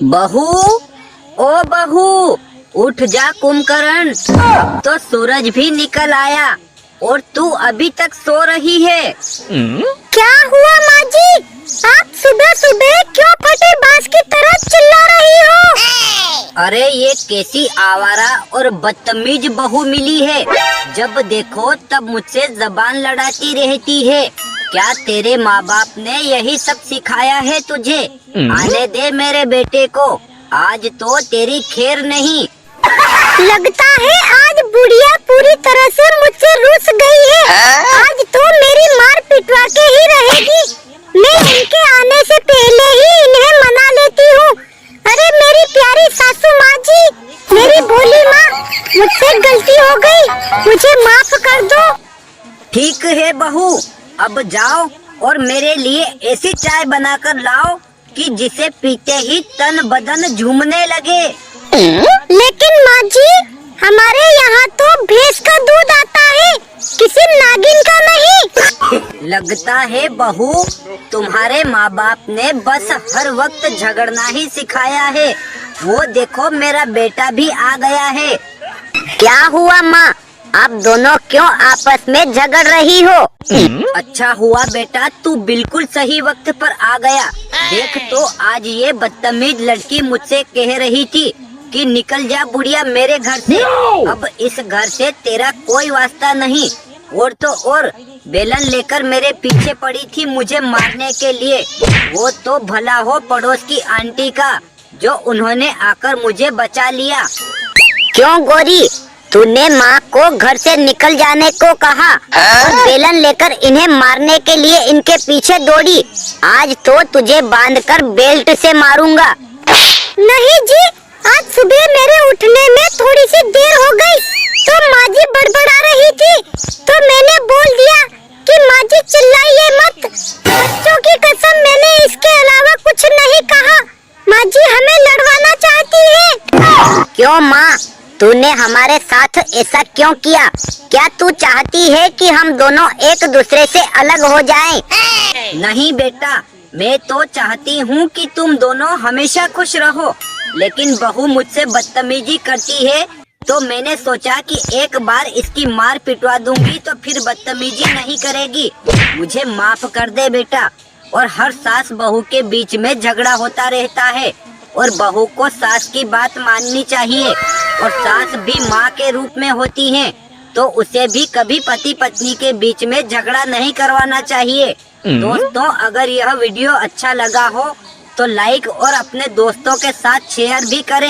बहू, ओ बहू, उठ जा कुंभकर्ण। अब तो सूरज भी निकल आया और तू अभी तक सो रही है। क्या हुआ माँ जी? आप सुबह सुबह क्यों फटे बांस की तरह चिल्ला रही हो? अरे ये कैसी आवारा और बदतमीज बहू मिली है। जब देखो तब मुझसे जबान लड़ाती रहती है। क्या तेरे माँ बाप ने यही सब सिखाया है तुझे? आने दे मेरे बेटे को, आज तो तेरी खैर नहीं। लगता है आज बुढ़िया पूरी तरह से मुझसे रूठ गई है। आज तो मेरी मार पिटवा के ही रहेगी। मैं इनके आने से पहले ही इन्हें मना लेती हूँ। अरे मेरी प्यारी सासू माँ जी, मेरी भोली माँ, मुझसे गलती हो गई, मुझे माफ कर दो। ठीक है बहू, अब जाओ और मेरे लिए ऐसी चाय बनाकर लाओ कि जिसे पीते ही तन बदन झूमने लगे। लेकिन माँ जी, हमारे यहाँ तो भैंस का दूध आता है, किसी नागिन का नहीं। लगता है बहू, तुम्हारे माँ बाप ने बस हर वक्त झगड़ना ही सिखाया है। वो देखो मेरा बेटा भी आ गया है। क्या हुआ माँ? आप दोनों क्यों आपस में झगड़ रही हो? अच्छा हुआ बेटा, तू बिल्कुल सही वक्त पर आ गया। देख तो आज ये बदतमीज लड़की मुझसे कह रही थी कि निकल जा बुढ़िया मेरे घर से। अब इस घर से तेरा कोई वास्ता नहीं। और तो और बेलन लेकर मेरे पीछे पड़ी थी मुझे मारने के लिए। वो तो भला हो पड़ोस की आंटी का, जो उन्होंने आकर मुझे बचा लिया। क्यों गोरी, तूने माँ को घर से निकल जाने को कहा और बेलन लेकर इन्हें मारने के लिए इनके पीछे दौड़ी। आज तो तुझे बांधकर बेल्ट से मारूंगा। नहीं जी, आज सुबह मेरे उठने में थोड़ी सी देर हो गई तो माँ जी बड़बड़ा रही थी, तो मैंने बोल दिया कि माँ जी चिल्लाइए मत। बच्चों की कसम, मैंने इसके अलावा कुछ नहीं कहा। माँ जी हमें लड़वाना चाहती है। क्यों माँ, तूने हमारे साथ ऐसा क्यों किया? क्या तू चाहती है कि हम दोनों एक दूसरे से अलग हो जाएं? नहीं बेटा, मैं तो चाहती हूँ कि तुम दोनों हमेशा खुश रहो। लेकिन बहू मुझसे बदतमीजी करती है तो मैंने सोचा कि एक बार इसकी मार पिटवा दूंगी तो फिर बदतमीजी नहीं करेगी। मुझे माफ कर दे बेटा। और हर सास बहू के बीच में झगड़ा होता रहता है और बहू को सास की बात माननी चाहिए। और सास भी माँ के रूप में होती है, तो उसे भी कभी पति पत्नी के बीच में झगड़ा नहीं करवाना चाहिए। दोस्तों, अगर यह वीडियो अच्छा लगा हो तो लाइक और अपने दोस्तों के साथ शेयर भी करें।